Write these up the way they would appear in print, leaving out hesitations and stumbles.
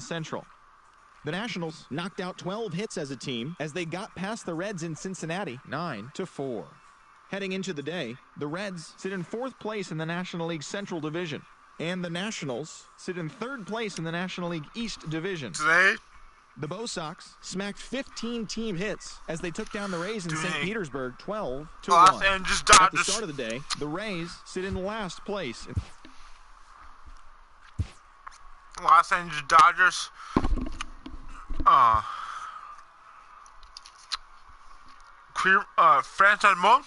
Central. The Nationals knocked out 12 hits as a team as they got past the Reds in Cincinnati 9-4. Heading into the day, the Reds sit in 4th place in the National League Central Division, and the Nationals sit in 3rd place in the National League East Division. Today, the Bo Sox smacked 15 team hits as they took down the Rays in St. Petersburg 12-1. Los Angeles Dodgers. At the start of the day, the Rays sit in last place. Los Angeles Dodgers. Francis Moon.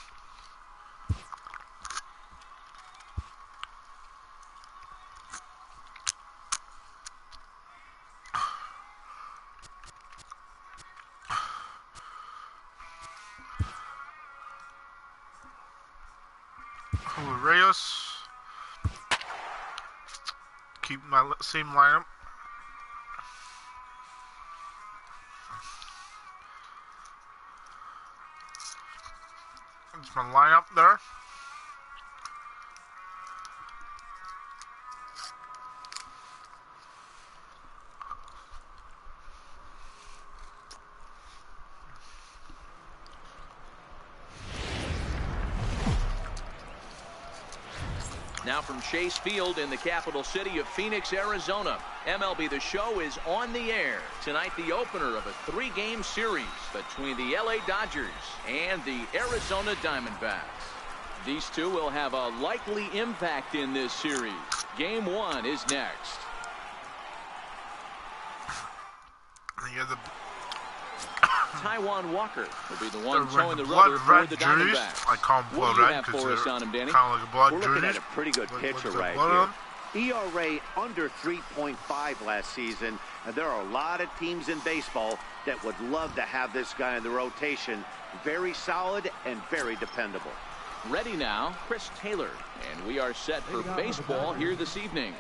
Reyes. Keep my same lineup. That's my lineup there. Now from Chase Field in the capital city of Phoenix, Arizona, MLB The Show is on the air. Tonight, the opener of a 3-game series between the LA Dodgers and the Arizona Diamondbacks. These two will have a likely impact in this series. Game 1 is next. Taijuan Walker will be the one throwing the rubber for the Diamondbacks. I call him blood red because they're kind of like a blood We're juice. looking at a pretty good pitcher right here. ERA under 3.5 last season, and there are a lot of teams in baseball that would love to have this guy in the rotation. Very solid and very dependable. Ready now, Chris Taylor, and we are set for baseball here this evening.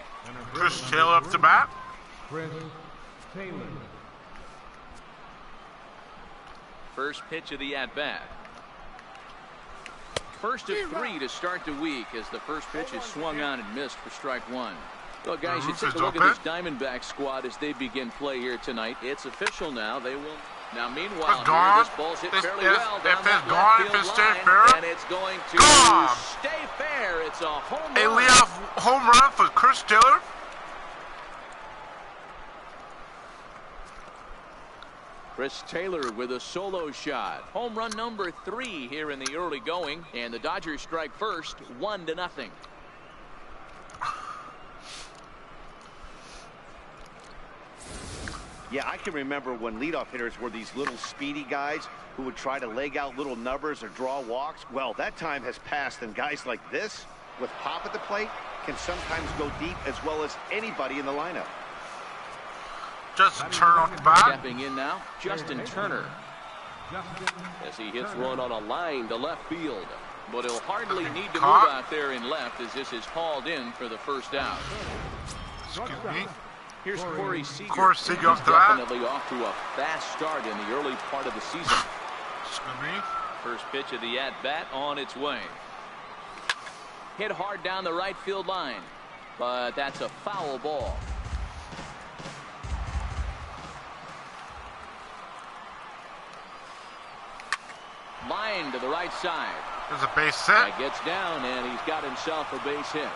Chris Taylor up to bat. Chris Taylor. First pitch of the at-bat. First of 3 to start the week as the first pitch is swung on and missed for strike 1. Well, guys, you take a look at this Diamondback squad as they begin play here tonight. It's official now. They will. Now, meanwhile, here, this ball's hit fairly well down that left field line, and it's going to stay fair. It's a home run. A leadoff home run for Chris Taylor. Chris Taylor with a solo shot. Home run number 3 here in the early going, and the Dodgers strike first, 1-0. Yeah, I can remember when leadoff hitters were these little speedy guys who would try to leg out little numbers or draw walks. Well, that time has passed, and guys like this, with pop at the plate, can sometimes go deep as well as anybody in the lineup. Justin Turner on the bat. Stepping in now, Justin Turner. As he hits one on a line to left field. But he'll hardly need to move out there in left as this is hauled in for the first out. Excuse me. Here's Corey Seager. Corey Seager off the bat. Definitely off to a fast start in the early part of the season. Excuse me. First pitch of the at-bat on its way. Hit hard down the right field line. But that's a foul ball. Line to the right side. There's a base hit. That gets down, and he's got himself a base hit.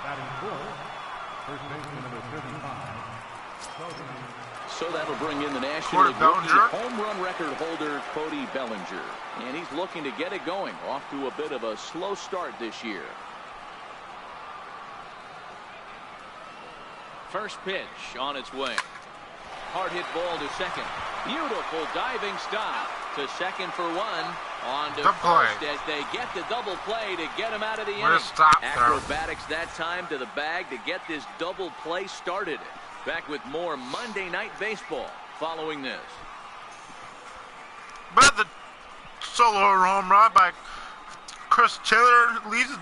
Batting fourth, first baseman number 35. So that'll bring in the National League home run record holder, Cody Bellinger. And he's looking to get it going. Off to a bit of a slow start this year. First pitch on its way. Hard hit ball to second. Beautiful diving stop to second for 1. On to first as they get the double play to get him out of the inning. Acrobatics that time to the bag to get this double play started. Back with more Monday Night Baseball following this. But the solo home run by Chris Taylor leads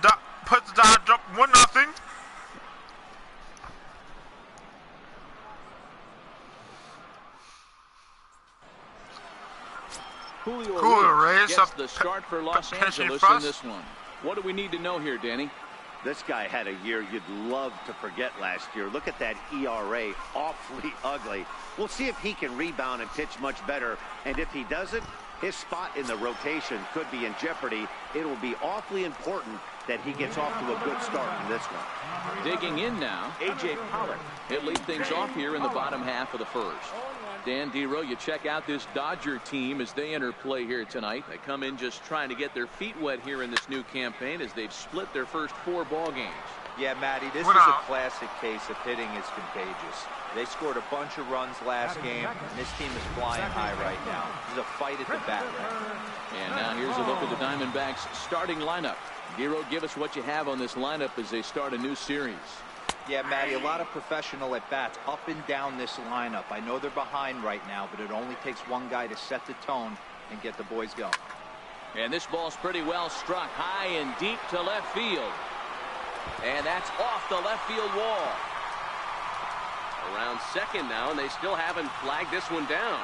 puts the Dodgers up 1-0. Julio Reyes gets the start for Los Angeles in this one. What do we need to know here, Danny? This guy had a year you'd love to forget last year. Look at that ERA, awfully ugly. We'll see if he can rebound and pitch much better. And if he doesn't, his spot in the rotation could be in jeopardy. It will be awfully important that he gets off to a good start in this one. Digging in now, A.J. Pollock. He'll lead things off here in the bottom half of the first. Dan Dero, you check out this Dodger team as they enter play here tonight. They come in just trying to get their feet wet here in this new campaign as they've split their first 4 ball games. Yeah, Matty, this is a classic case of hitting is contagious. They scored a bunch of runs last game, and this team is flying high right now. This is a fight at the bat right. And now here's a look at the Diamondbacks starting lineup. Dero, give us what you have on this lineup as they start a new series. Yeah, Matty, a lot of professional at-bats up and down this lineup. I know they're behind right now, but it only takes one guy to set the tone and get the boys going. And this ball's pretty well struck high and deep to left field. And that's off the left field wall. Around second now, and they still haven't flagged this one down.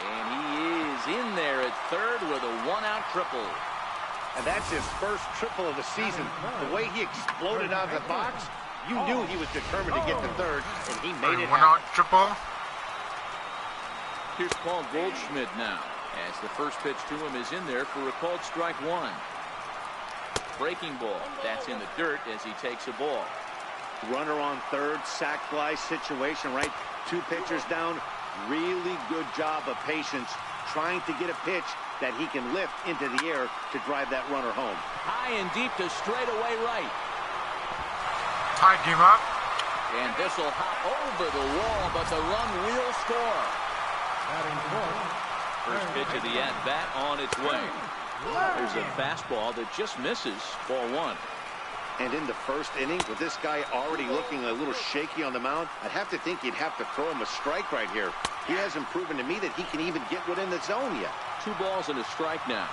And he is in there at third with a 1-out triple. And that's his first triple of the season. The way he exploded out of the box, you knew he was determined to get to third, and he made it happen. 1-out triple. Here's Paul Goldschmidt now, as the first pitch to him is in there for a called strike 1. Breaking ball. That's in the dirt as he takes a ball. Runner on third, sac fly situation, right? 2 pitchers down. Really good job of patience, trying to get a pitch that he can lift into the air to drive that runner home. High and deep to straightaway right. Tie game up. And this will hop over the wall, but the run will score. First pitch of the at-bat on its way. There's a fastball that just misses. Ball 1. And in the first inning, with this guy already looking a little shaky on the mound, I'd have to think you'd have to throw him a strike right here. He hasn't proven to me that he can even get within the zone yet. 2 balls and a strike now.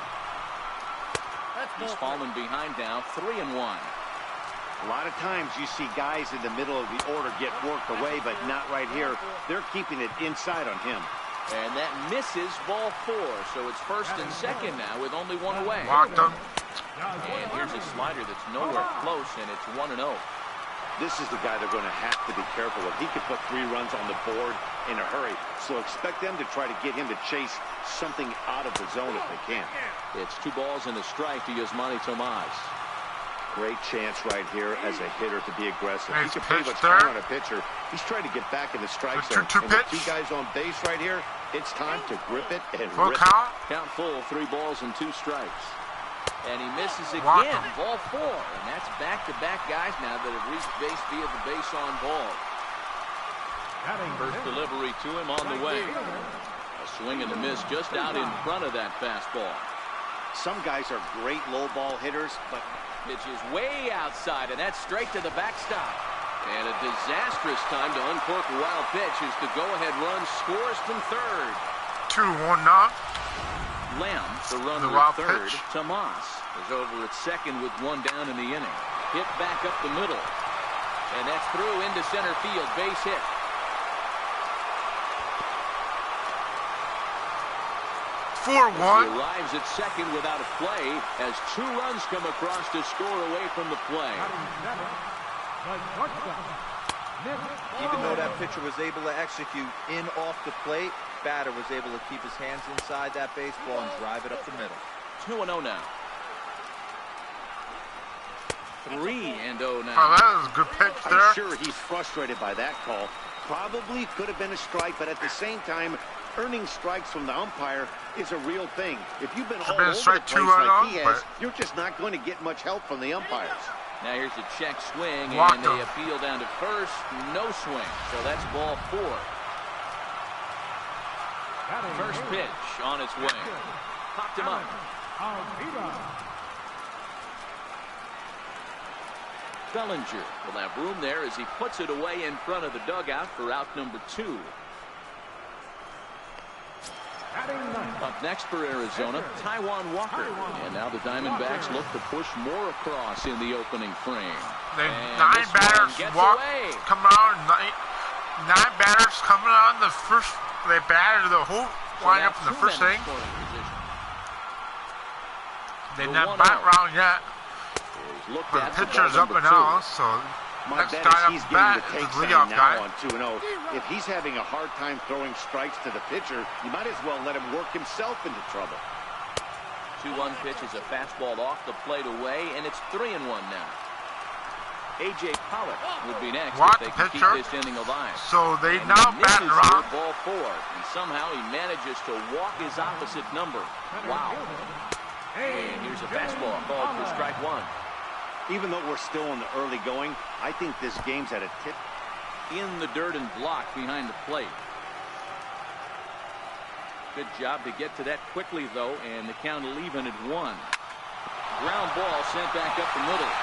He's fallen behind now, 3-1. A lot of times you see guys in the middle of the order get worked away, but not right here. They're keeping it inside on him. And that misses ball 4, so it's first and second now with only 1 away. Walked him. And here's a slider that's nowhere close, and it's 1-0. This is the guy they're going to have to be careful with. He could put 3 runs on the board in a hurry, so expect them to try to get him to chase something out of the zone if they can. It's 2 balls and a strike to Yasmani Tomas. Great chance right here as a hitter to be aggressive. Nice he can pretty much count on a pitcher. He's trying to get back in the strike zone. Two and pitch. with 2 guys on base right here, it's time to grip it and Full rip count. Count full, 3 balls and 2 strikes. And he misses Walk again, him. ball 4. And that's back-to-back guys now that have reached base via the base on ball. First delivery to him on the way. A swing and a miss just out in front of that fastball. Some guys are great low ball hitters, but Pitch is way outside, and that's straight to the backstop. And a disastrous time to uncork a wild pitch as the go-ahead run scores from third. 2-1 now. Lamb, the runner The at wild third. pitch. Tomas is over at second with 1 down in the inning. Hit back up the middle. And that's through into center field. Base hit. He 4-1. arrives at second without a play as 2 runs come across to score away from the play. Even though that pitcher was able to execute in off the plate, batter was able to keep his hands inside that baseball and drive it up the middle. 2-0 now. 3-0 now. Oh, that was a good pitch I'm there. sure he's frustrated by that call. Probably could have been a strike, but at the same time, earning strikes from the umpire is a real thing. If you've been all been over the strike place 2 like he but- has, you're just not going to get much help from the umpires. Now here's a check swing, Walked and they him. appeal down to first. No swing, so that's ball 4. First pitch on its way. Popped him up. Bellinger will have room there as he puts it away in front of the dugout for out number 2. Up next for Arizona, Taijuan Walker. And now the Diamondbacks look to push more across in the opening frame. They And 9 this one batters gets walk, away. coming on. 9 batters coming on the first. They batted the whole So lineup now in the 2 first men in inning. scoring position. They The not 1-0. bat round yet. is looked But at the for pitcher's ball up number and 2. out, so My next bet guy is up he's bat getting the is take the leadoff sign guy. now on 2-0. If he's having a hard time throwing strikes to the pitcher, you might as well let him work himself into trouble. 2-1 pitch is a fastball off the plate away, and it's 3-1 now. A.J. Pollock would be next What if they can pitcher? keep this inning alive. So they And now he bat misses around. here, ball 4, and somehow he manages to walk his opposite number. Wow. And here's a fastball called for strike 1. Even though we're still in the early going, I think this game's at a tip. In the dirt and blocked behind the plate. Good job to get to that quickly, though, and the count will even at 1. Ground ball sent back up the middle.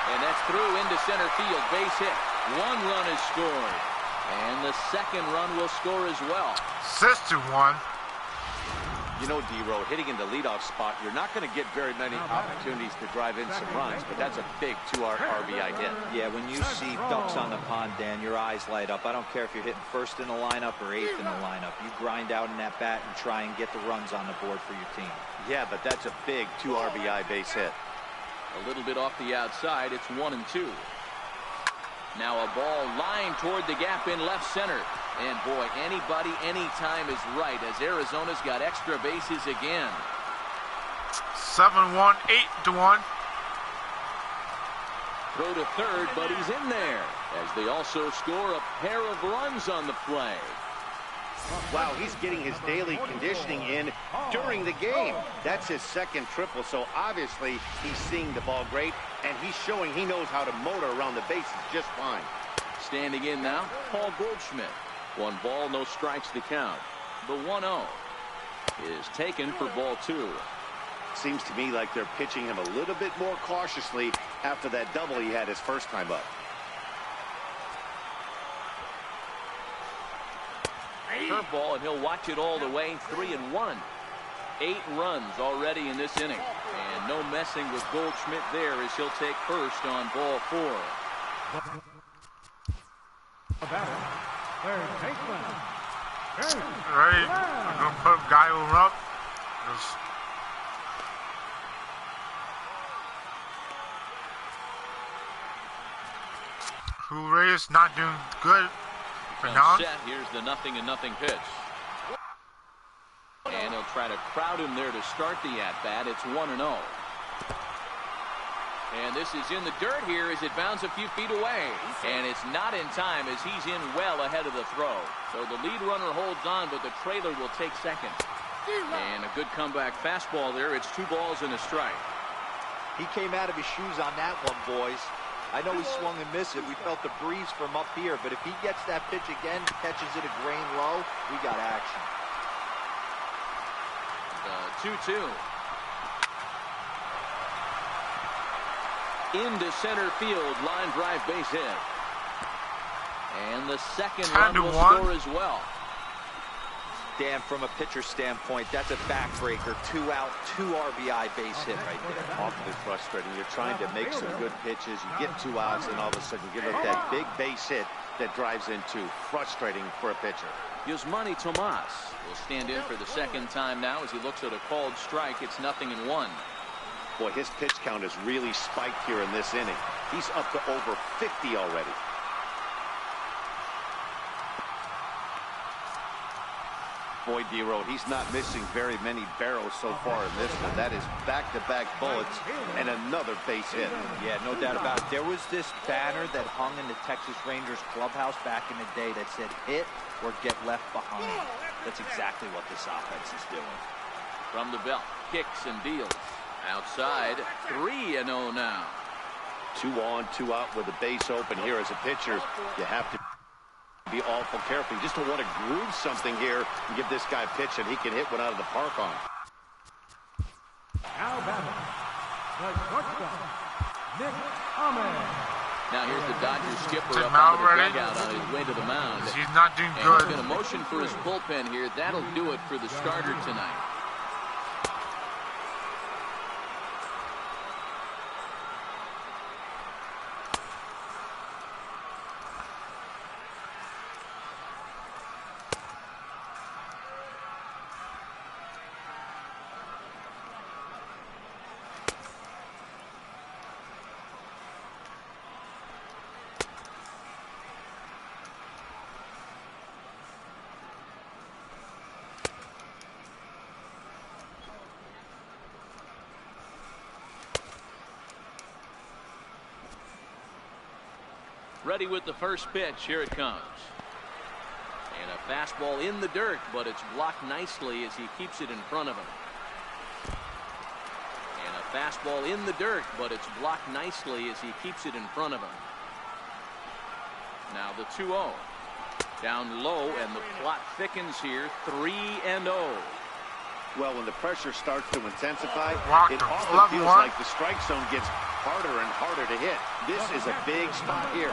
And that's through into center field. Base hit. 1 run is scored. And the second run will score as well. 6-1. You know, D-Road, hitting in the leadoff spot, you're not going to get very many opportunities to drive in some runs, but that's a big 2 RBI hit. Yeah, when you see ducks on the pond, Dan, your eyes light up. I don't care if you're hitting first in the lineup or 8th in the lineup. You grind out in that bat and try and get the runs on the board for your team. Yeah, but that's a big 2 RBI base hit. A little bit off the outside. It's 1-2. Now a ball lined toward the gap in left center. And boy, anybody, anytime is right, as Arizona's got extra bases again. 7-1, 8-1. Throw to third, but he's in there, as they also score a pair of runs on the play. Wow, he's getting his daily conditioning in during the game. That's his second triple, so obviously he's seeing the ball great, and he's showing he knows how to motor around the bases just fine. Standing in now, Paul Goldschmidt. 1 ball, no strikes to count. The 1-0 is taken for ball 2. Seems to me like they're pitching him a little bit more cautiously after that double he had his first time up. Curveball, and he'll watch it all the way. 3-1. 8 runs already in this inning. And no messing with Goldschmidt there as he'll take first on ball 4. Ready? I'm going to put a guy over up. Just Reyes not doing good right now. Set. Here's the 0-0 pitch. And he'll try to crowd him there to start the at-bat. It's 1-0. And this is in the dirt here as it bounds a few feet away. And it's not in time as he's in well ahead of the throw. So the lead runner holds on, but the trailer will take second. And a good comeback fastball there. It's 2 balls and a strike. He came out of his shoes on that one, boys. I know he swung and missed it. We felt the breeze from up here, but if he gets that pitch again, catches it a grain low, we got action. 2-2. Into center field, line drive base hit. And the second run will score as well. Dan, from a pitcher standpoint, that's a backbreaker. 2 out, 2 RBI base hit right there. Awfully frustrating. You're trying to make some good pitches. You get 2 outs, and all of a sudden you give up that big base hit that drives in 2. Frustrating for a pitcher. Yusmani Tomas will stand in for the second time now as he looks at a called strike. It's 0-1. Boy, his pitch count has really spiked here in this inning. He's up to over 50 already. Boy, D-Road, he's not missing very many barrels so far in this one. That is back-to-back bullets and another base hit. Yeah, no doubt about it. There was this banner that hung in the Texas Rangers clubhouse back in the day that said, hit or get left behind. That's exactly what this offense is doing. From the belt, kicks and deals. Outside, 3-0 now. 2 on, 2 out with the base open here as a pitcher. You have to be awful careful. You just don't want to groove something here and give this guy a pitch and he can hit one out of the park on. Now batting, the shortstop, Nick Ahmed. Now here's the Dodgers skipper Is up Mal out of the ready? dugout on his way to the mound. He's not doing And good. he's going to motion for his bullpen here. That'll do it for the starter tonight. Ready with the first pitch. Here it comes. And a fastball in the dirt, but it's blocked nicely as he keeps it in front of him. And a fastball in the dirt, but it's blocked nicely as he keeps it in front of him. Now the 2-0. Down low, and the plot thickens here. 3-0. Well, when the pressure starts to intensify, Walker, it often feels like the strike zone gets harder and harder to hit. This is a big spot here.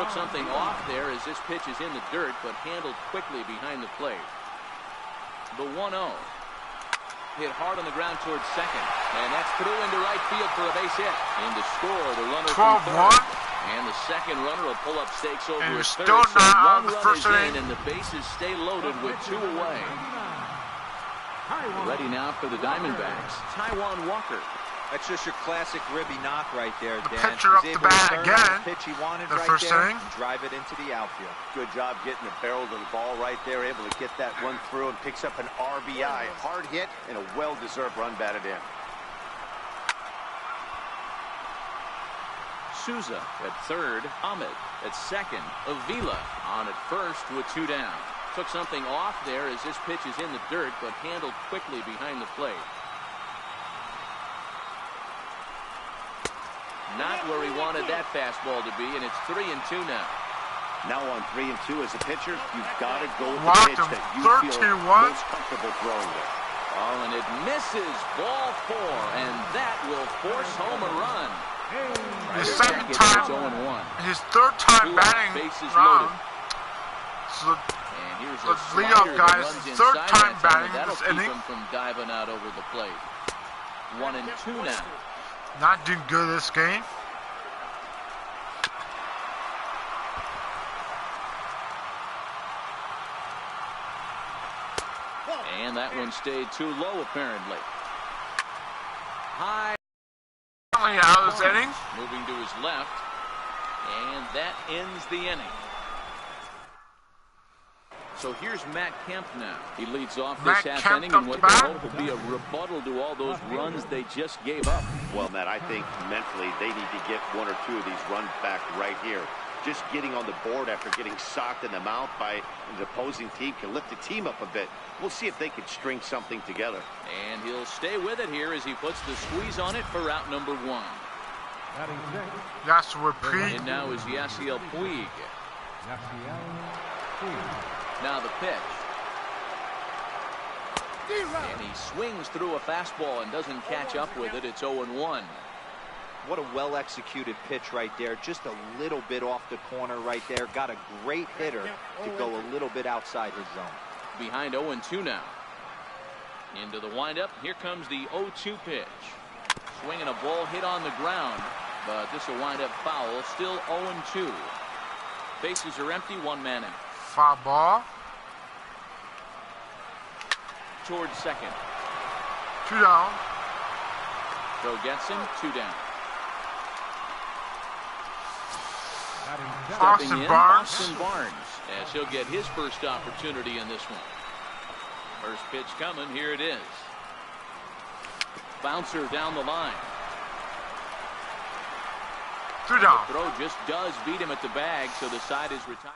Took something off there as this pitch is in the dirt, but handled quickly behind the plate. The 1-0. Hit hard on the ground towards second. And that's through into right field for a base hit. In to score, the runner from third. And the second runner will pull up stakes over and at still third. So not one the run first is inning. in, and the bases stay loaded with 2 away. Ready now for the Diamondbacks, Taijuan Walker. That's just your classic ribby knock right there, Dan. Pitcher up the bat again. Pitch he wanted The right first there, inning. and drive it into the outfield. Good job getting the barrel to the ball right there, able to get that one through and picks up an RBI. Hard hit and a well-deserved run batted in. Souza at third, Ahmed at second, Avila on at first with 2 down. Took something off there as this pitch is in the dirt, but handled quickly behind the plate. Not where he wanted that fastball to be, and it's 3-2 now. Now on 3-2 as a pitcher, you've got to go with the Walked pitch him that you 13-1. feel most comfortable throwing with. Oh, and it misses ball 4, and that will force home a run. His second time, his third time batting round. So And here's the a leadoff slider guy that is runs third inside time that batting and that'll this keep inning. him from diving out over the plate. 1-2 now. Not doing good this game. And that one stayed too low, apparently. High. Finally out of this inning. Moving to his left. And that ends the inning. So here's Matt Kemp now. He leads off this half inning, and what they hope will be a rebuttal to all those runs they just gave up. Well, Matt, I think mentally they need to get 1 or 2 of these runs back right here. Just getting on the board after getting socked in the mouth by the opposing team can lift the team up a bit. We'll see if they can string something together. And he'll stay with it here as he puts the squeeze on it for route number 1. That's repeat. And now is Yasiel Puig. Now the pitch. And he swings through a fastball and doesn't catch up with it. It's 0-1. What a well-executed pitch right there. Just a little bit off the corner right there. Got a great hitter to go a little bit outside his zone. Behind 0-2 now. Into the windup. Here comes the 0-2 pitch. Swinging a ball hit on the ground, but this will wind up foul. Still 0-2. Bases are empty. 1 man out. Foul ball. Towards second. 2 down. Throw gets him. 2 down. Austin Barnes. Austin Barnes, as he'll get his first opportunity in this one. First pitch coming. Here it is. Bouncer down the line. 2 down. The throw just does beat him at the bag, so the side is retired.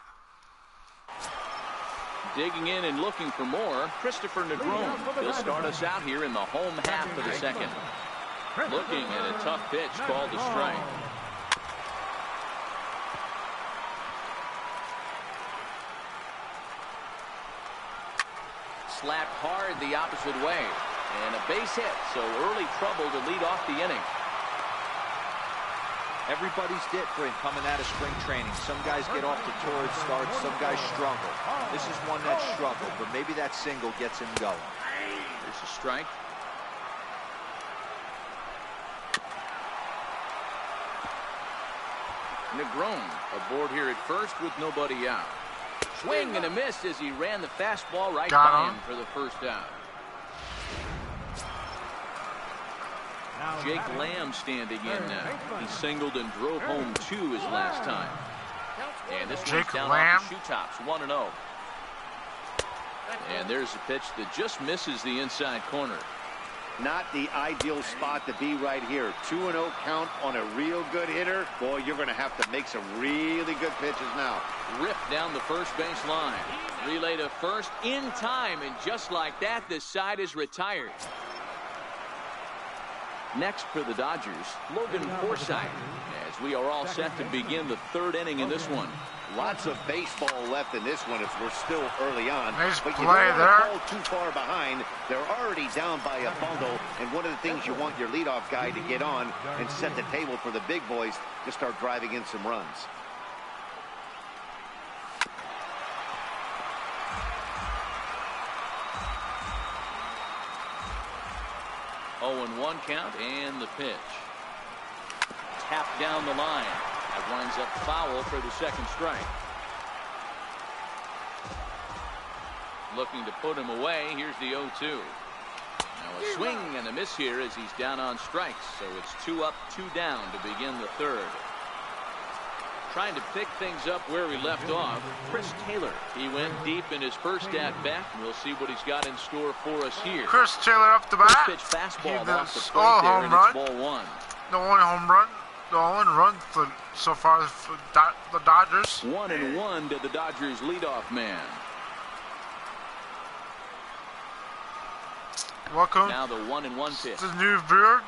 Digging in and looking for more, Christopher Negron. He'll start us out here in the home half of the second. Looking at a tough pitch called a strike. Slapped hard the opposite way. And a base hit, so early trouble to lead off the inning. Everybody's different coming out of spring training. Some guys get off to torrid starts, some guys struggle. This is one that struggled, but maybe that single gets him going. There's a strike. Negron aboard here at first with nobody out. Swing and a miss as he ran the fastball right by him for the first out. Jake Lamb standing in now. He singled and drove home 2 his last time. And this one's down off the shoe tops, 1-0. And there's a pitch that just misses the inside corner. Not the ideal spot to be right here. 2-0 count on a real good hitter. Boy, you're going to have to make some really good pitches now. Ripped down the first base line. Relay to first in time, and just like that, the side is retired. Next for the Dodgers, Logan Forsythe, as we are all set to begin the third inning in this one. Lots of baseball left in this one as we're still early on. Nice but you play don't there. want to fall too far behind. They're already down by a bundle, and one of the things you want your leadoff guy to get on and set the table for the big boys to start driving in some runs. Oh, and 1 count, and the pitch. Tapped down the line. That winds up foul for the second strike. Looking to put him away. Here's the 0-2. Now a swing and a miss here as he's down on strikes. So it's 2 up, 2 down to begin the third. Trying to pick things up where we left off, Chris Taylor. He went deep in his first at-bat, and we'll see what he's got in store for us here. Chris Taylor up the bat. First pitch fastball off the plate there, and it's ball 1. The only home run. The only run so far for the Dodgers. 1-1 to the Dodgers leadoff man. Welcome. Now the 1-1 pitch. The new viewer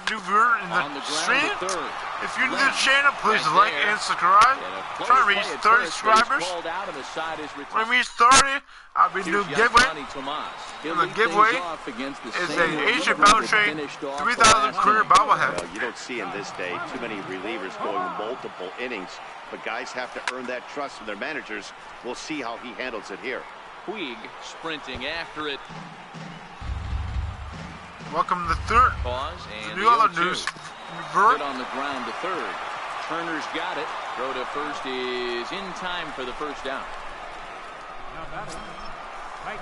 in the stream. If you're new to the channel, please like and subscribe. Try to reach 30 subscribers. When we reach 30, I'll be doing giveaway. And the giveaway is a Asian Beltray 3000 career bobblehead. Well, you don't see in this day too many relievers going multiple innings, but guys have to earn that trust from their managers. We'll see how he handles it here. Puig sprinting after it. Welcome to the third. Pause and New other news. Hit on the ground to third. Turner's got it. Throw to first is in time for the first out.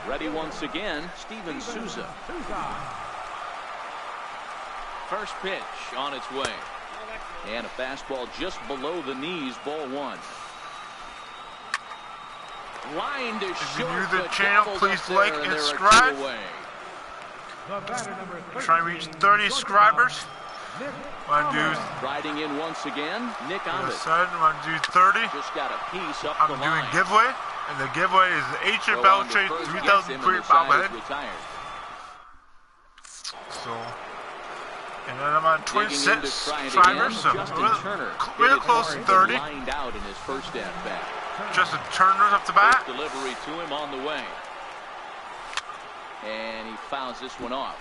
Ready once again, Steven Souza. First pitch on its way. And a fastball just below the knees, ball 1. Line to short. If you're new to the channel, please like and subscribe. Try to reach 30 subscribers. Riding in once again, Nick Ahmed. I'm going to do 30. Just got a piece up I'm the doing line. giveaway, and the giveaway is the Asian Beltray 3000 career bobblehead. So, and then I'm on 26 subscribers, so real close to 30. Out in his first at-bat. Just a Turner up the bat. First delivery to him on the way. And he fouls this one off.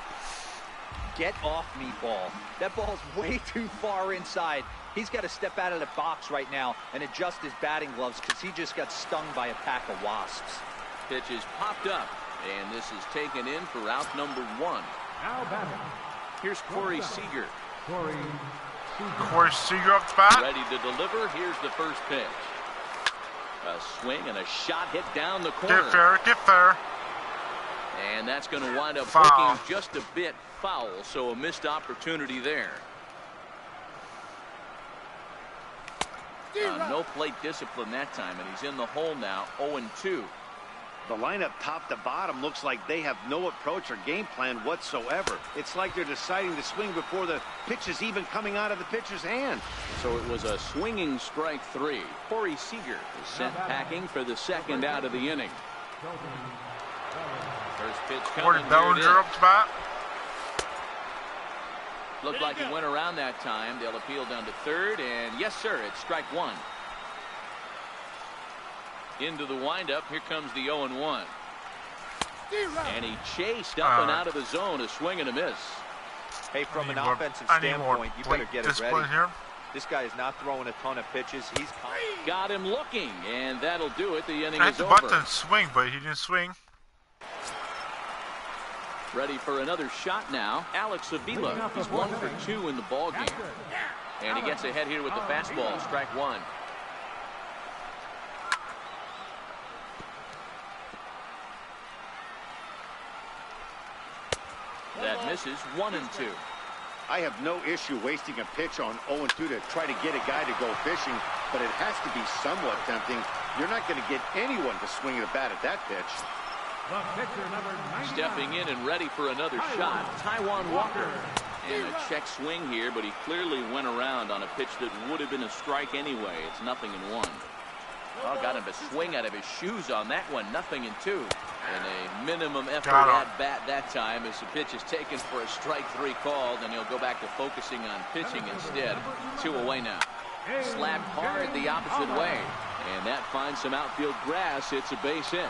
Get off me, ball. That ball's way too far inside. He's got to step out of the box right now and adjust his batting gloves because he just got stung by a pack of wasps. Pitch is popped up, and this is taken in for out number 1. Now batting. Here's Corey Seager. Corey Seager up the bat. Ready to deliver. Here's the first pitch. A swing and a shot hit down the corner. Get fair, get fair. And that's going to wind up Foul. looking just a bit foul, so a missed opportunity there. No plate discipline that time, and he's in the hole now, 0-2. The lineup top to bottom looks like they have no approach or game plan whatsoever. It's like they're deciding to swing before the pitch is even coming out of the pitcher's hand. So it was a swinging strike 3. Corey Seager is sent packing for the second out of the inning. First pitch coming. Bellinger up the bat. Looked like he went around that time. They'll appeal down to third, and yes, sir, it's strike 1. Into the windup. Here comes the 0-1. And he chased up and out of the zone. A swing and a miss. Hey, from an offensive standpoint, you better get it ready. Here. This guy is not throwing a ton of pitches. He's got him looking, and that'll do it. The inning I is had the over. button swing, but he didn't swing. Ready for another shot now. Alex Avila. He's 1 for 2 in the ball game. And he gets ahead here with the fastball. Strike 1. That misses. 1-2. I have no issue wasting a pitch on 0-2 to try to get a guy to go fishing, but it has to be somewhat tempting. You're not going to get anyone to swing the bat at that pitch. The pitcher, number 99. Stepping in and ready for another shot, Taijuan Walker. And a check swing here, but he clearly went around on a pitch that would have been a strike anyway. It's 0-1. Oh, got him to swing out of his shoes on that one. 0-2. And a minimum effort at bat that time as the pitch is taken for a strike 3 called, and he'll go back to focusing on pitching instead. 2 away now. Slapped hard the opposite way. And that finds some outfield grass. It's a base hit.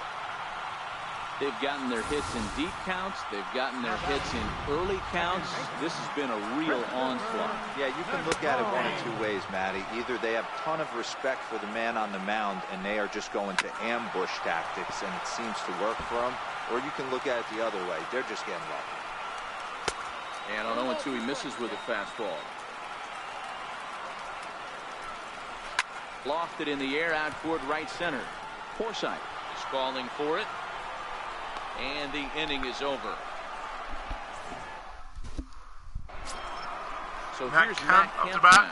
They've gotten their hits in deep counts. They've gotten their hits in early counts. This has been a real onslaught. Yeah, you can look at it one of 2 ways, Matty. Either they have a ton of respect for the man on the mound and they are just going to ambush tactics and it seems to work for them, or you can look at it the other way. They're just getting lucky. And on 0-2, he misses with a fastball. Lofted in the air out toward right center. Forsythe is calling for it. And the inning is over. So here's Matt Kemp now.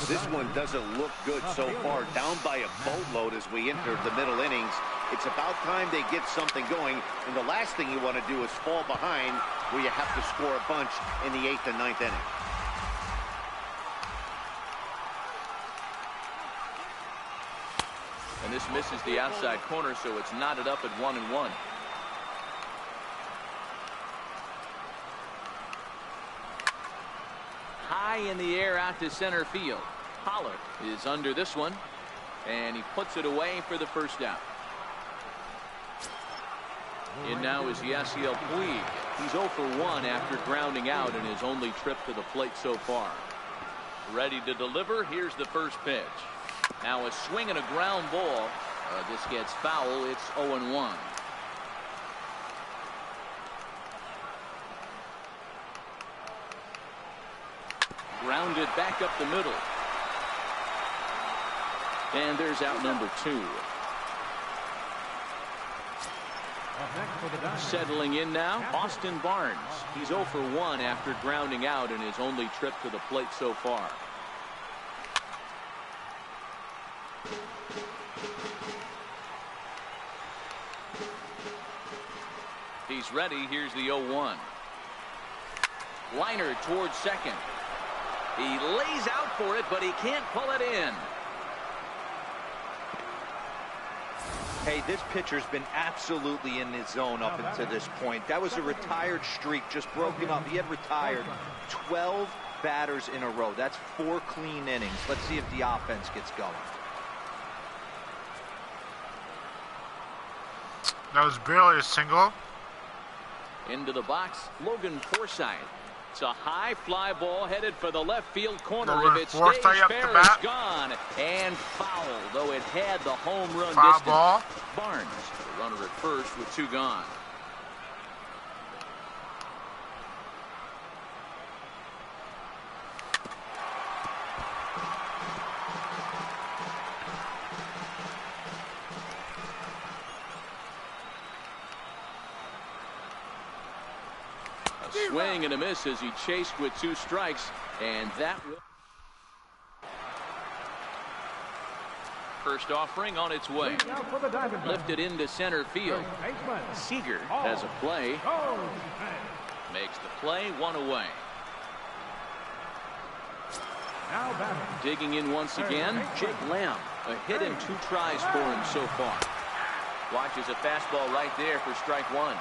This one doesn't look good so far. Down by a boatload as we enter the middle innings. It's about time they get something going. And the last thing you want to do is fall behind where you have to score a bunch in the 8th and 9th inning. And this misses the outside corner, so it's knotted up at 1-1. High in the air out to center field. Pollock is under this one, and he puts it away for the first out. In now is Yasiel Puig. He's 0 for 1 after grounding out in his only trip to the plate so far. Ready to deliver. Here's the first pitch. Now a swing and a ground ball. This gets foul. It's 0-1. Grounded back up the middle. And there's out number 2. Settling in now, Austin Barnes. He's 0 for 1 after grounding out in his only trip to the plate so far. He's ready. Here's the 0-1. Liner towards second. He lays out for it, but he can't pull it in. Hey, this pitcher's been absolutely in his zone up until this point. That was a retired streak, just broken up. He had retired 12 batters in a row. That's 4 clean innings. Let's see if the offense gets going. That was barely a single. Into the box, Logan Forsythe. It's a high fly ball headed for the left field corner. Logan if it Forsythe stays up fair, the bat. it's gone. And foul, though it had the home run Foul distance. ball. Barnes, the runner at first with 2 gone. Swing and a miss as he chased with 2 strikes, and that will. First offering on its way. Lifted into center field. Seager has a play. Makes the play, 1 away. Digging in once again, Jake Lamb. A hit and 2 tries for him so far. Watches a fastball right there for strike 1.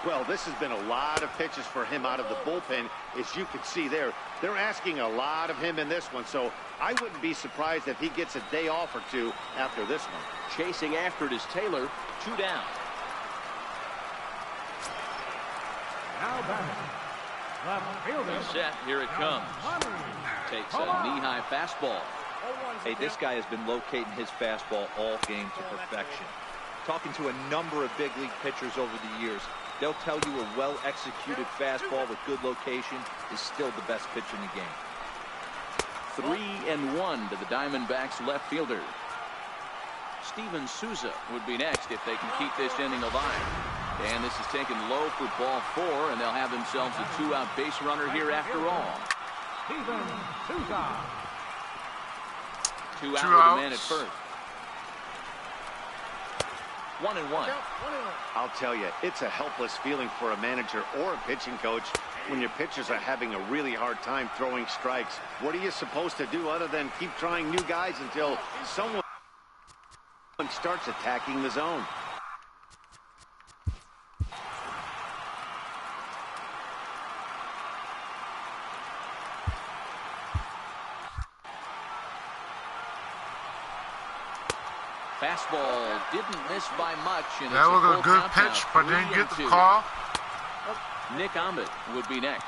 Well, this has been a lot of pitches for him out of the bullpen. As you can see there, they're asking a lot of him in this one. So I wouldn't be surprised if he gets a day off or 2 after this one. Chasing after it is Taylor. 2 down. He's set. Here it comes. Takes a knee-high fastball. Hey, this guy has been locating his fastball all game to perfection. Talking to a number of big league pitchers over the years, they'll tell you a well-executed fastball with good location is still the best pitch in the game. 3-1 to the Diamondbacks left fielder. Steven Souza would be next if they can keep this inning alive. And this is taken low for ball 4, and they'll have themselves a 2-out base runner here after all. Steven Souza. 2 out with a man at first. 1-1. I'll tell you, it's a helpless feeling for a manager or a pitching coach when your pitchers are having a really hard time throwing strikes. What are you supposed to do other than keep trying new guys until someone starts attacking the zone? Fastball didn't miss by much. And that was a good pitch, but didn't get the call. Nick Ahmed would be next.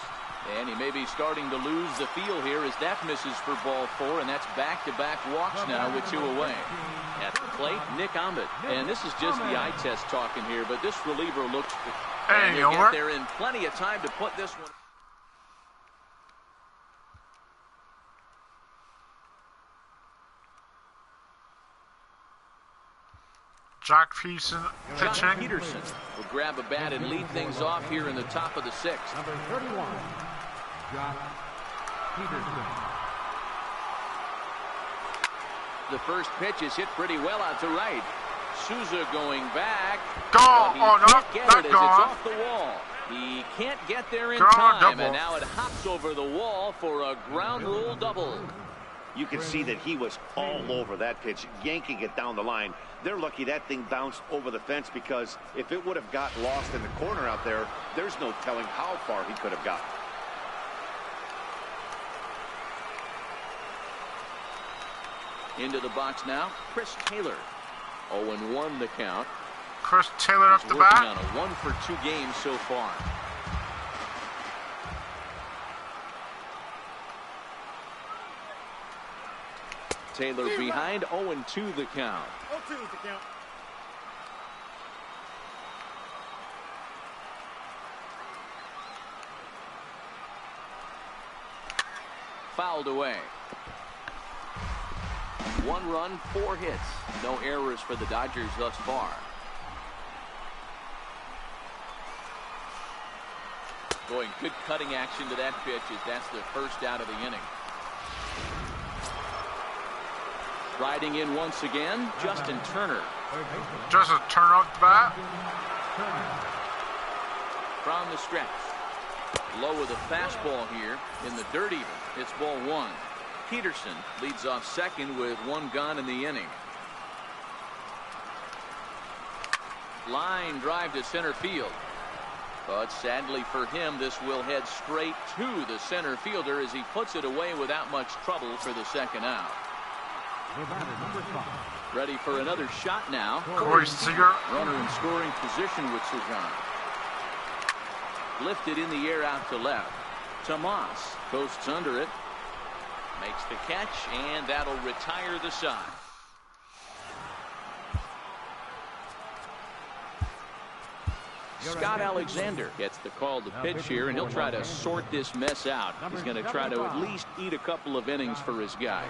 And he may be starting to lose the feel here as that misses for ball 4, and that's back-to-back walks now with 2 away. At the plate, Nick Ahmed. And this is just the eye test talking here, but this reliever looks... And he'll get there in plenty of time to put this one... Jock Peterson pitching. Jock Peterson will grab a bat and lead things off here in the top of the 6th. Number 31, Jock Peterson. The first pitch is hit pretty well out to right. Souza going back. Gone. Oh, not gone. It's off the wall. He can't get there in time, double. and now it hops over the wall for a ground rule double. You can see that he was all over that pitch, yanking it down the line. They're lucky that thing bounced over the fence, because if it would have got lost in the corner out there, there's no telling how far he could have gotten. Into the box now, Chris Taylor. 0-1 the count. Chris Taylor up the Working bat. on a 1-for-2 game so far. Taylor behind, 0-2 the count. 0-2 is the count. Fouled away. 1 run, 4 hits. No errors for the Dodgers thus far. Boy, good cutting action to that pitch as that's the first out of the inning. Riding in once again, Justin Turner. Just a turn off the bat. From the stretch. Low with a fastball here in the dirt even. It's ball 1. Peterson leads off second with 1 gone in the inning. Line drive to center field. But sadly for him, this will head straight to the center fielder as he puts it away without much trouble for the second out. Ready for another shot now. Corey Seager. Runner in scoring position with Sujan. Lifted in the air out to left. Tomas coasts under it. Makes the catch, and that'll retire the side. Scott Alexander gets the call to pitch here, and he'll try to sort this mess out. He's going to try to at least eat a couple of innings for his guys.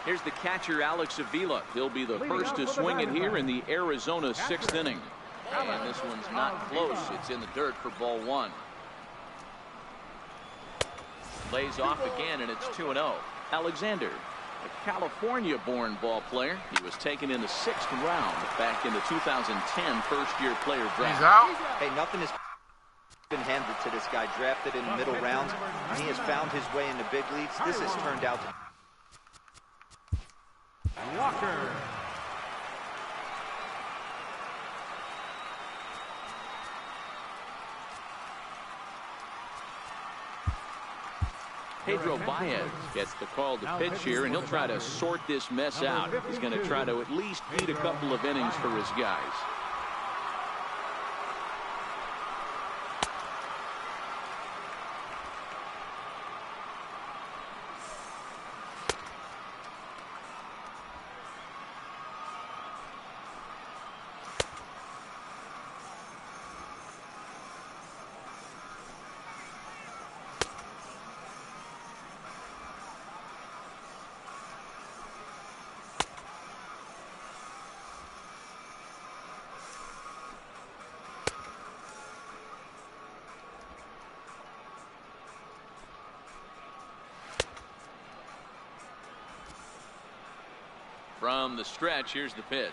Here's the catcher, Alex Avila. He'll be the first to swing it here in the Arizona 6th inning. And this one's not close. It's in the dirt for ball 1. Lays off again, and it's 2-0. Alexander, a California-born ball player. He was taken in the 6th round back in the 2010 first-year player draft. He's out. Hey, nothing has been handed to this guy. Drafted in the middle rounds, and he has found his way in the big leagues. This has turned out to Walker. Pedro Baez gets the call to pitch here, and he'll try to sort this mess out. He's going to try to at least eat a couple of innings for his guys. From the stretch, here's the pitch.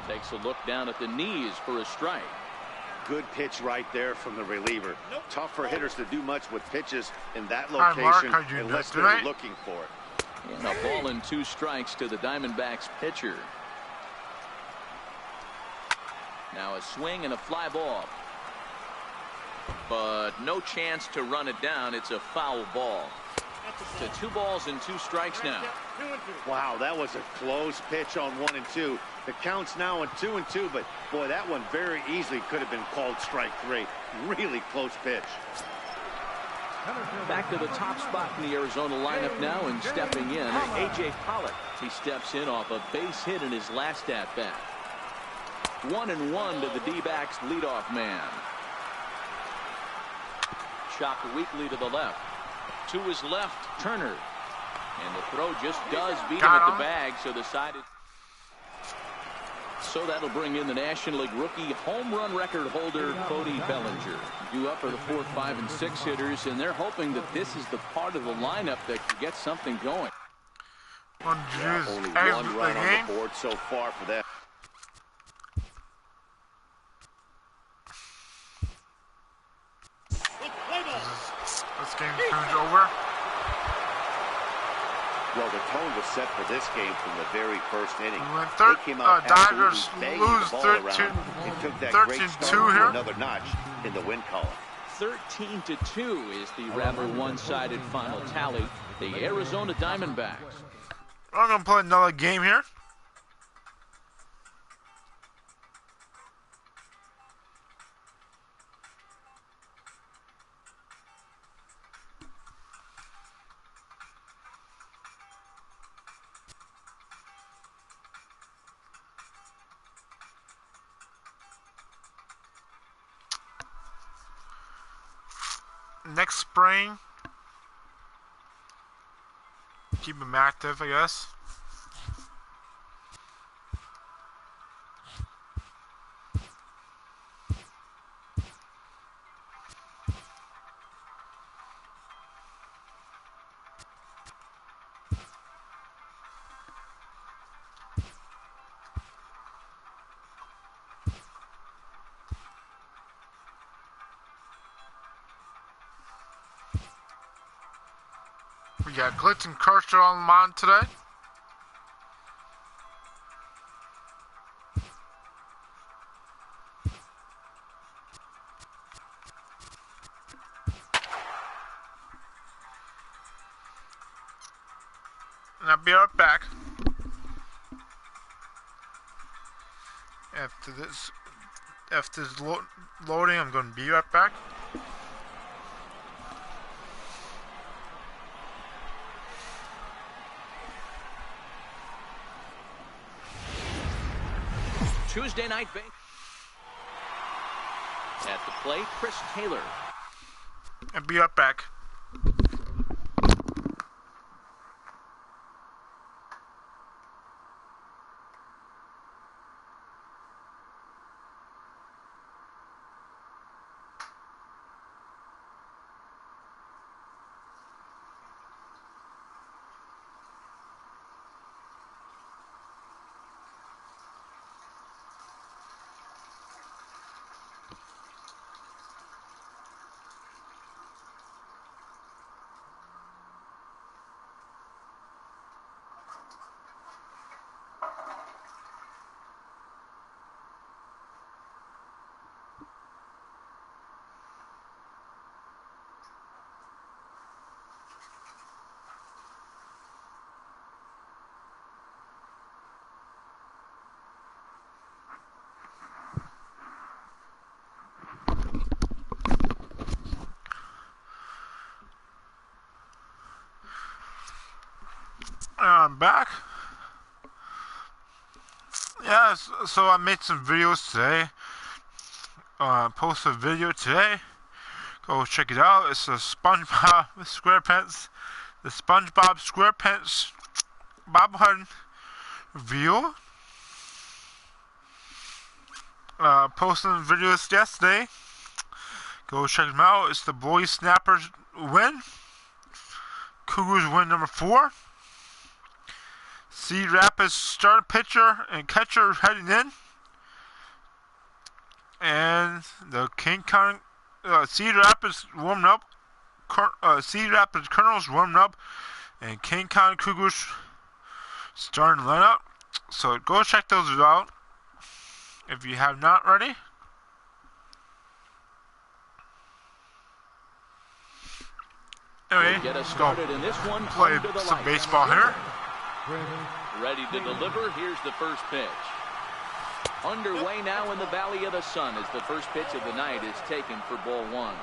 Takes a look down at the knees for a strike. Good pitch right there from the reliever. Tough for hitters to do much with pitches in that location unless they're looking for it. And a ball and 2 strikes to the Diamondbacks pitcher. Now a swing and a fly ball. But no chance to run it down. It's a foul ball. So 2 balls and 2 strikes now. Wow, that was a close pitch on 1 and 2. The count's now at 2 and 2, but boy, that one very easily could have been called strike 3. Really close pitch. Back to the top spot in the Arizona lineup now, and stepping in, A.J. Pollock. He steps in off a base hit in his last at-bat. 1-1 to the D-backs leadoff man. Chopped weakly to the left. To his left, Turner. And the throw just does beat him at the bag, so the side is... So that'll bring in the National League rookie home run record holder, Cody Bellinger. Due up for the 4, 5, and 6 hitters, and they're hoping that this is the part of the lineup that could get something going. Only 1 run on the board so far for them. This game turns over. Well, the tone was set for this game from the very first inning. They came out Dodgers lose 13-2 here. Another notch in the win column. 13-2 is the rather one-sided final tally. The Arizona Diamondbacks. I'm going to play another game here. Next spring, keep him active, I guess. We got Glitz and Kershaw on the mound today. And I'll be right back. After this loading, I'm going to be right back. Tuesday night base. At the plate, Chris Taylor. I'll be right back. I'm back. Yeah, so I made some videos today. Posted a video today. Go check it out. It's a SpongeBob SquarePants. The SpongeBob SquarePants bobblehead review. Posted videos yesterday. Go check them out. It's the Boy Snappers win. Cougars win number 4. Cedar Rapids starting pitcher and catcher heading in. And the King County Cedar Rapids warming up. Cedar Rapids Colonels warming up. And King County Cougars starting to line up. So go check those out if you have not already. Anyway, get us started in this one. Play some baseball here. Ready to deliver. Here's the first pitch. Underway now in the Valley of the Sun as the first pitch of the night is taken for ball one.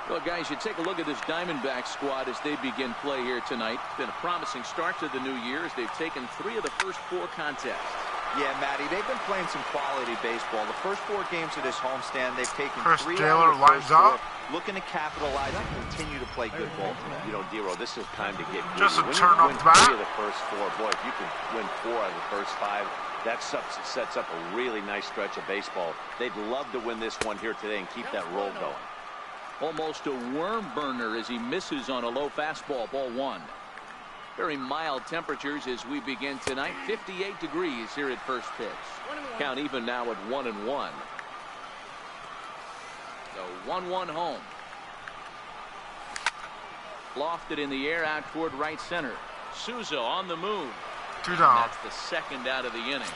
Well, guys, you take a look at this Diamondback squad as they begin play here tonight. It's been a promising start to the new year as they've taken 3 of the first 4 contests. Yeah, Matty, they've been playing some quality baseball. The first 4 games of this homestand, they've taken Chris 3 Taylor out of the first lines 4, up. looking to capitalize and continue to play good ball tonight. You know, Dero, this is time to get Just a when turn you off win bat. 3 of the first 4, boy, if you can win 4 out of the first 5, that sets up a really nice stretch of baseball. They'd love to win this one here today and keep that roll going. Almost a worm burner as he misses on a low fastball, ball one. Very mild temperatures as we begin tonight. 58 degrees here at first pitch. Count even now at 1-1. The 1-1 home. Lofted in the air out toward right center. Souza on the move. 2 down. That's the second out of the inning.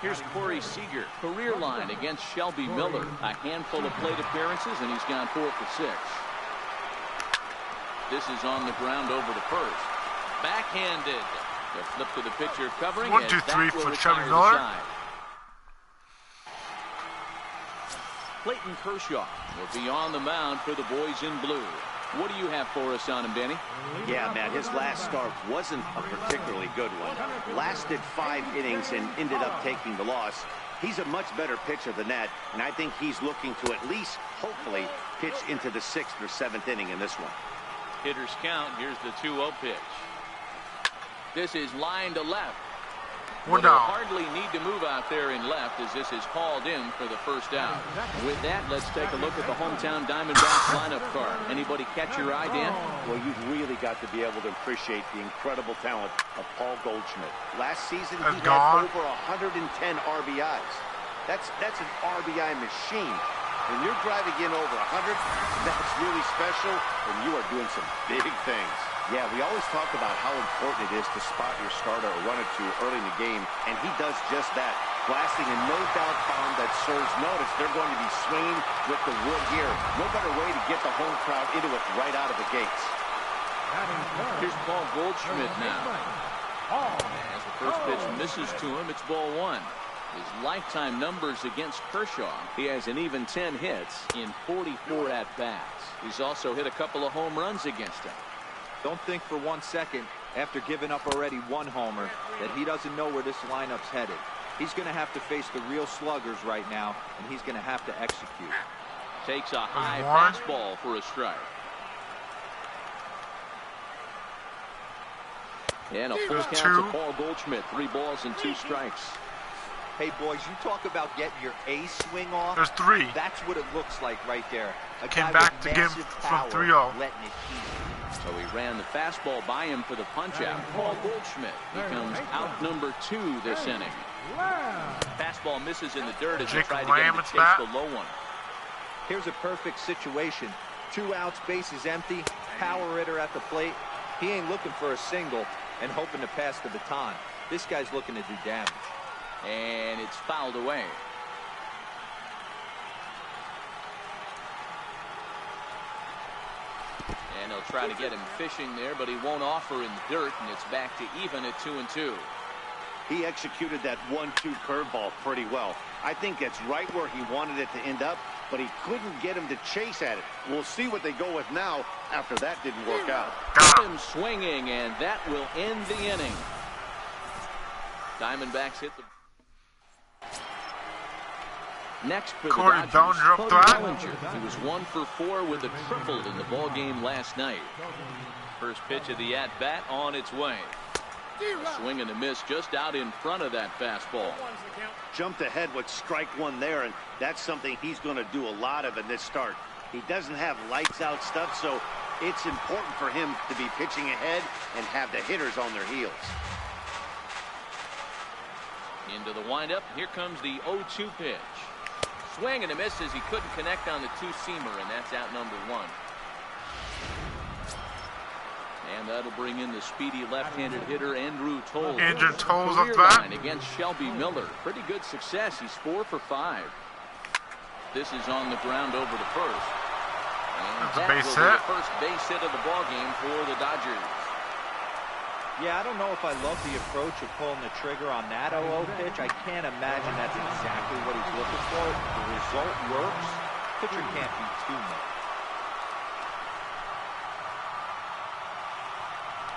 Here's Corey Seager, career line against Shelby Miller. A handful of plate appearances, and he's gone 4 for 6. This is on the ground over to first. Backhanded. The flip to the pitcher covering. 1, 2, 3 for Shelby Miller. Clayton Kershaw will be on the mound for the boys in blue. What do you have for us on him, Benny? Yeah, Matt, his last start wasn't a particularly good one. Lasted 5 innings and ended up taking the loss. He's a much better pitcher than that, and I think he's looking to at least, hopefully, pitch into the 6th or 7th inning in this one. Hitters count. Here's the 2-0 pitch. This is line to left. 1 They'll down. hardly need to move out there in left as this is hauled in for the first out. With that, let's take a look at the hometown Diamondbacks lineup card. Anybody catch your eye, Dan? Well, you've really got to be able to appreciate the incredible talent of Paul Goldschmidt. Last season, he had over 110 RBIs. That's an RBI machine. When you're driving in over 100, that's really special, and you are doing some big things. Yeah, we always talk about how important it is to spot your starter or run it to early in the game, and he does just that. Blasting a no-doubt bomb that serves notice. They're going to be swinging with the wood here. No better way to get the home crowd into it right out of the gates. Here's Paul Goldschmidt now. As the first pitch misses to him, it's ball one. His lifetime numbers against Kershaw. He has an even 10 hits in 44 at-bats. He's also hit a couple of home runs against him. Don't think for 1 second, after giving up already 1 homer, that he doesn't know where this lineup's headed. He's going to have to face the real sluggers right now, and he's going to have to execute. Takes a high fastball for a strike. And a full count to Paul Goldschmidt. 3 balls and 2 strikes. Hey, boys, you talk about getting your A swing off. There's 3. That's what it looks like right there. A Came guy back with to give massive from power 3-0. letting it heat. So he ran the fastball by him for the punch-out. Paul Goldschmidt becomes out number 2 this inning. Fastball misses in the dirt as he tried to get him to chase the low one. Here's a perfect situation. 2 outs, bases empty, power hitter at the plate. He ain't looking for a single and hoping to pass the baton. This guy's looking to do damage. And it's fouled away. And they'll try to get him fishing there, but he won't offer in the dirt, and it's back to even at 2-2. He executed that 1-2 curveball pretty well. I think that's right where he wanted it to end up, but he couldn't get him to chase at it. We'll see what they go with now after that didn't work out. Got him swinging, and that will end the inning. Diamondbacks hit the... Next for the Dodgers, Cody Bellinger. He was 1 for 4 with a triple in the ball game last night. First pitch of the at-bat on its way. A swing and a miss just out in front of that fastball. Jumped ahead with strike 1 there, and that's something he's going to do a lot of in this start. He doesn't have lights out stuff, so It's important for him to be pitching ahead and have the hitters on their heels. Into the windup. Here comes the 0-2 pitch. Swing and a miss as he couldn't connect on the two-seamer, and that's out number one. And that'll bring in the speedy left-handed hitter Andrew Toles. Andrew Toles up back against Shelby Miller. Pretty good success. He's 4 for 5. This is on the ground over to first. And that's a that base will be hit. the first base hit of the ball game for the Dodgers. Yeah, I don't know if I love the approach of pulling the trigger on that 0-0 pitch. I can't imagine that's exactly what he's looking for. The result works. Pitcher can't be too much.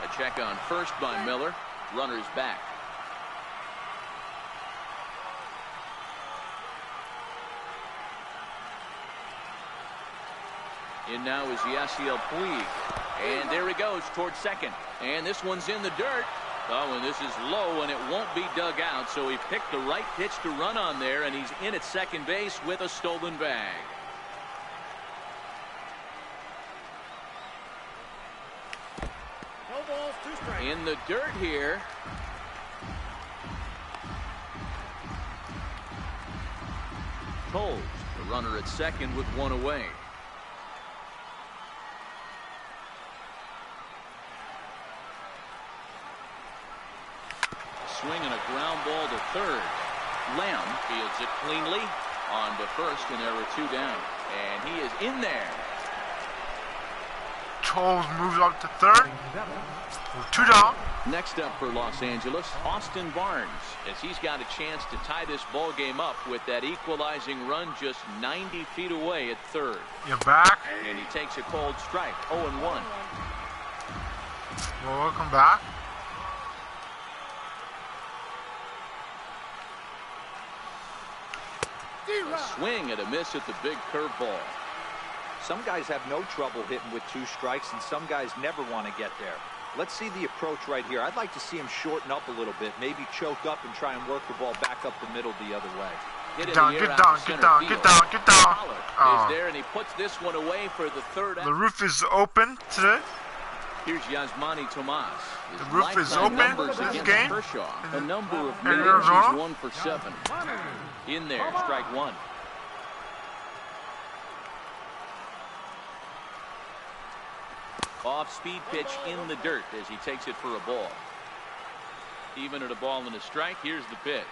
A check on first by Miller. Runners back. In now is Yasiel Puig. And there he goes towards second. And this one's in the dirt. Oh, and this is low, and it won't be dug out. So he picked the right pitch to run on there, and he's in at second base with a stolen bag. No balls, 2 strikes. In the dirt here. Toles, the runner at second with one away. Swing and a ground ball to third. Lamb fields it cleanly on to first, and there are 2 down. And he is in there. Toles moves up to third. 2 down. Next up for Los Angeles, Austin Barnes, as he's got a chance to tie this ball game up with that equalizing run just 90 feet away at third. You're back. And he takes a cold strike, 0-1. Well, welcome back. A swing and a miss at the big curveball. Some guys have no trouble hitting with 2 strikes, and some guys never want to get there. Let's see the approach right here. I'd like to see him shorten up a little bit, maybe choke up and try and work the ball back up the middle the other way. Get down, in the air get out down, to get center down, field. get down, get down. Pollard is there, and he puts this one away for the third out. The roof is open today. Here's Yasmani Tomas. His The roof is lifetime open numbers this against game. Kershaw. A number of In innings, Arizona. he's 1 for 7. In there, strike 1. Off-speed pitch in the dirt as he takes it for a ball. Even at a ball and a strike, here's the pitch.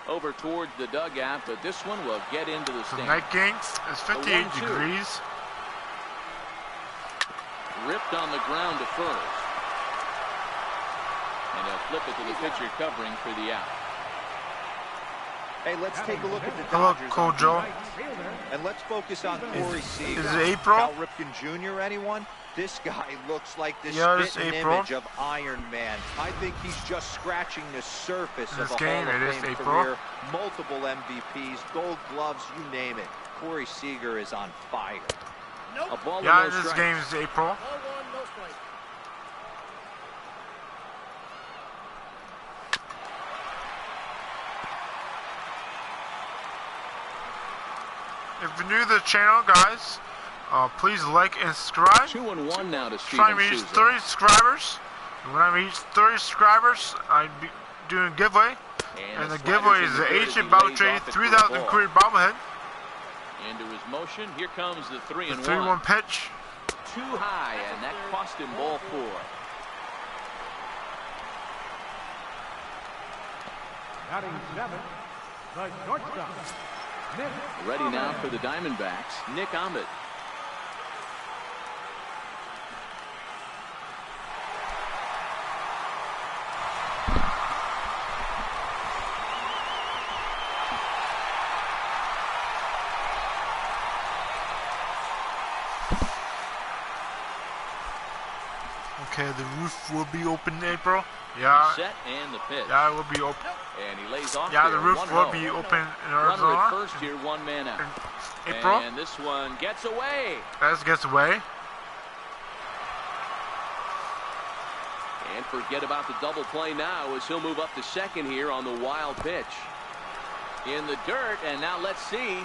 Over towards the dugout, but this one will get into the The stand. night games is 58 1-2. degrees. Ripped on the ground to first. And they'll flip it to the pitcher covering for the out. Hey, let's take a look at the Hello, Dodgers. Kojo. And let's focus on Corey Seager. Is it April? Cal Ripken Jr., anyone? This guy looks like the Yeah, it's spitting April. image of Iron Man. I think he's just scratching the surface This of a game, Hall of it is Fame April. career. Multiple MVPs, gold gloves, you name it. Corey Seager is on fire. A ball Yeah, and no this strikes. game is April. Ball 1, no strikes. If you're new to the channel, guys, please like and subscribe. 2-1 now to Trying Steven to reach Souza. 30 subscribers. And when I reach 30 subscribers, I'll be doing a giveaway. And the giveaway is the Ancient Battle Trade 3000 career bobblehead. Into his motion. Here comes the 3-1. The 3-1 pitch. Too high, and that cost him ball 4. Batting 7, the shortstop, Nick Ready now Ahmed. for the Diamondbacks, Nick Ahmed. Okay, the roof will be open in April. Yeah, Set and the pitch. yeah, it will be open. And he lays off Yeah, there, the roof 1-0. will be open in Runner at Arizona. first here, 1 man out. In April. And this one gets away. As gets away. And forget about the double play now as he'll move up to second here on the wild pitch. In the dirt, and now let's see.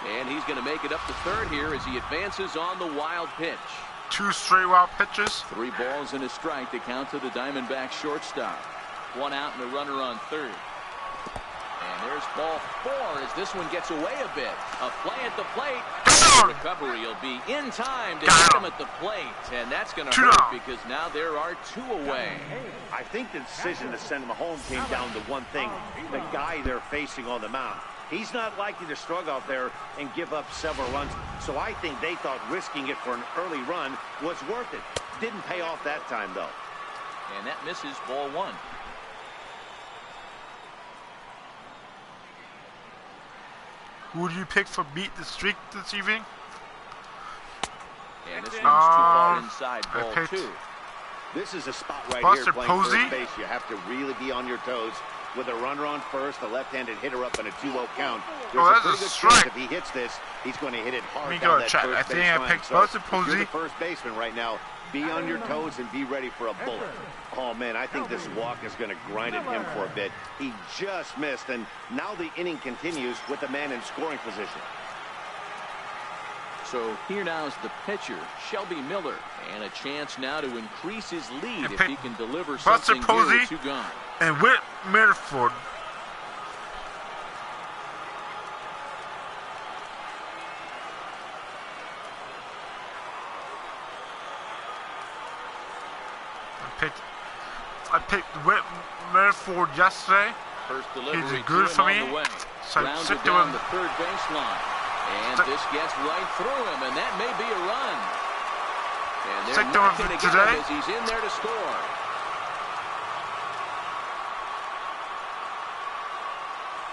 And he's going to make it up to third here as he advances on the wild pitch. 2 straight wild pitches. 3 balls and a strike to count to the Diamondbacks shortstop. 1 out and a runner on third. And there's ball 4 as this one gets away a bit. A play at the plate. The recovery will be in time to hit him at the plate. And that's going to hurt because now there are 2 away. I think the decision to send him home came down to one thing. The guy they're facing on the mound. He's not likely to struggle out there and give up several runs. So I think they thought risking it for an early run was worth it. Didn't pay off that time, though. And that misses ball 1. Who do you pick for beat the streak this evening? And this one's too far inside ball 2. This is a spot right Buster here playing Posey. first base. You have to really be on your toes. With a runner on first, a left-handed hitter up in a 2-0 count. There's that's a pretty a good strike. chance if he hits this, he's going to hit it hard Let me down go that check. first I think base I line. picked So Buster if you're Posey. the first baseman right now, be on your toes and be ready for a bullet. Oh, man, I think this walk is going to grind at him for a bit. He just missed, and now the inning continues with the man in scoring position. So here now is the pitcher, Shelby Miller, and a chance now to increase his lead if he can deliver Buster something Posey here with 2 gone. and Whit Merrifield. I picked Whit Merrifield yesterday. First delivery He's good to for him me. on the way. So Grounded stick to down him. the third baseline. And this gets right through him, and that may be a run. And they're Stick to not him going to for get him today. as he's in there to score.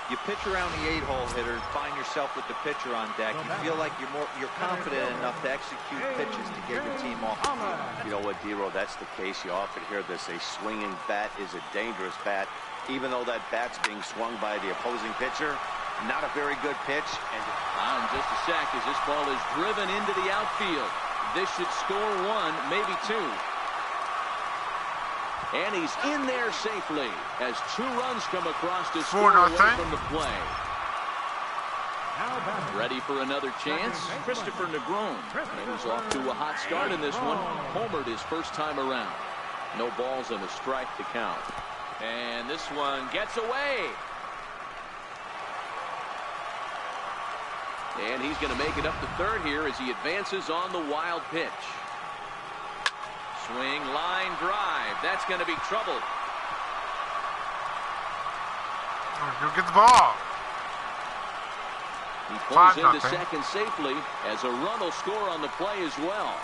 You pitch around the 8-hole hitter, find yourself with the pitcher on deck. You feel like you're confident enough to execute pitches to get your team off the field. You know what, D-Row, that's the case. You often hear this, a swinging bat is a dangerous bat. Even though that bat's being swung by the opposing pitcher, not a very good pitch. And In just a sec as this ball is driven into the outfield. This should score 1, maybe 2. And he's in there safely as 2 runs come across to score away from the play. Ready for another chance? Christopher Negron. He was off to a hot start in this one. Homered his first time around. No balls and a strike to count. And this one gets away. And he's going to make it up to third here as he advances on the wild pitch. Swing, line drive. That's going to be trouble. Go get the ball. He pulls 5-0. into second safely as a run will score on the play as well.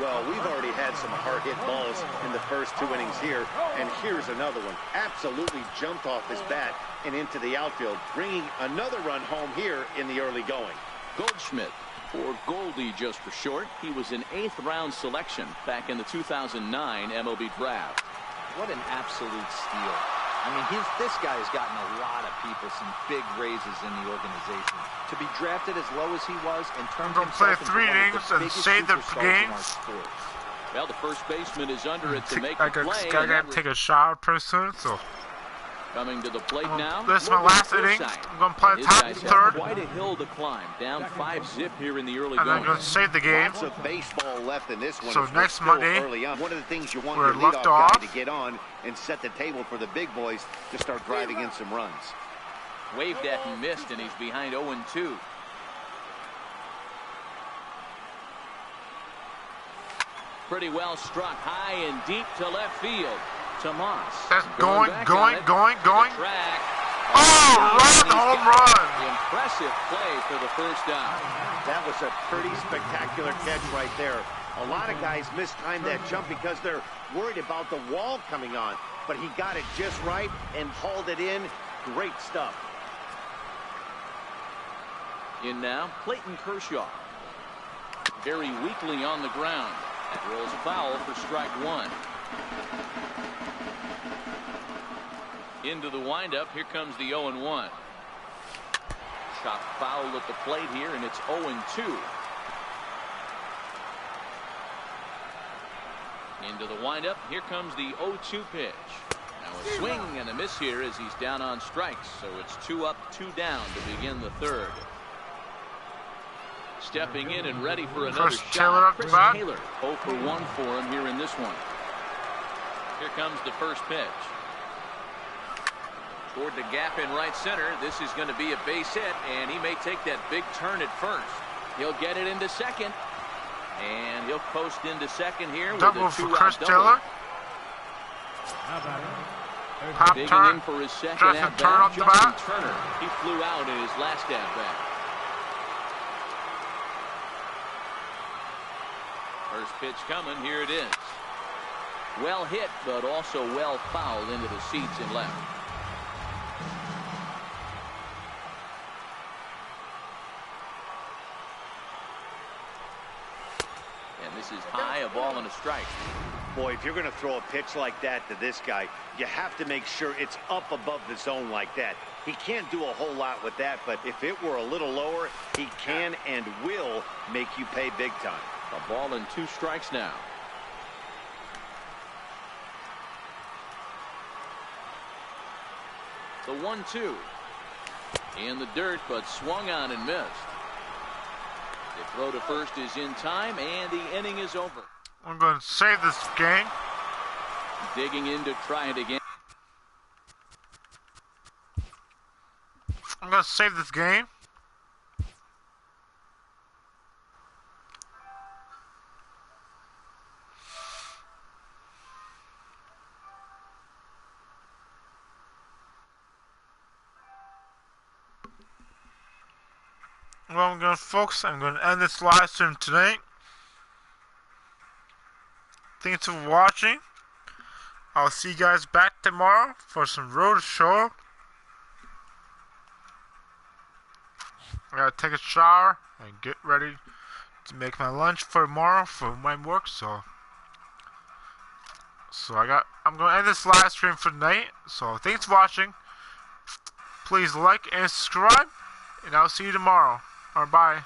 well, we've already had some hard-hit balls in the first 2 innings here, and here's another one. Absolutely jumped off his bat and into the outfield, bringing another run home here in the early going. Goldschmidt, or Goldie just for short. He was an 8th-round selection back in the 2009 MLB draft. What an absolute steal. I mean, this guy has gotten a lot of people some big raises in the organization. To be drafted as low as he was and turned himself into one of the biggest superstars in our sport. Well, the first baseman is under it to make I the play. gotta take a shower pretty soon, so. Coming to the plate now. This is my last inning. I'm gonna play top His guys third. have quite a hill to climb. Down 5-zip here in the early And I'm going. gonna save the game. Lots of baseball left in this one. So as we're next still Monday, early on. One of the things you want we're your leadoff left guy off. to get on and set the table for the big boys to start driving in some runs. Waved at and missed, and he's behind 0-2. Pretty well struck high and deep to left field. Tomas. That's going. Track. Oh, home run. Impressive play for the first down. That was a pretty spectacular catch right there. A lot of guys mistime that jump because they're worried about the wall coming on. But he got it just right and hauled it in. Great stuff. In now, Clayton Kershaw. Very weakly on the ground. That rolls foul for strike 1. Into the windup. Here comes the 0-1. Shot foul at the plate here, and it's 0-2. Into the windup. Here comes the 0-2 pitch. Now a swing and a miss here as he's down on strikes. So it's 2 up, 2 down to begin the third. Stepping in and ready for another shot. Chris Taylor, 0 for 1 for him here in this one. Here comes the first pitch. Toward the gap in right center. This is going to be a base hit, and he may take that big turn at first. He'll get it into second, and he'll post into second here with double a 2-out for Chris double. Taylor. Pop Digging turn. in for his second Justin at Turner bat. off the Justin bat. Turner. He flew out in his last at bat. First pitch coming. Here it is. Well hit, but also well fouled into the seats and left. And this is high, a ball and a strike. Boy, if you're going to throw a pitch like that to this guy, you have to make sure it's up above the zone like that. He can't do a whole lot with that, but if it were a little lower, he can and will make you pay big time. A ball and 2 strikes now. The 1-2. In the dirt, but swung on and missed. The throw to first is in time, and the inning is over. I'm going to save this game. Digging in to try it again. I'm going to save this game. Well, I'm going to end this live stream tonight. Thanks for watching. I'll see you guys back tomorrow for some road show. I gotta take a shower and get ready to make my lunch for tomorrow for my work. So I'm gonna end this live stream for tonight. So thanks for watching. Please like and subscribe, and I'll see you tomorrow. Or bye.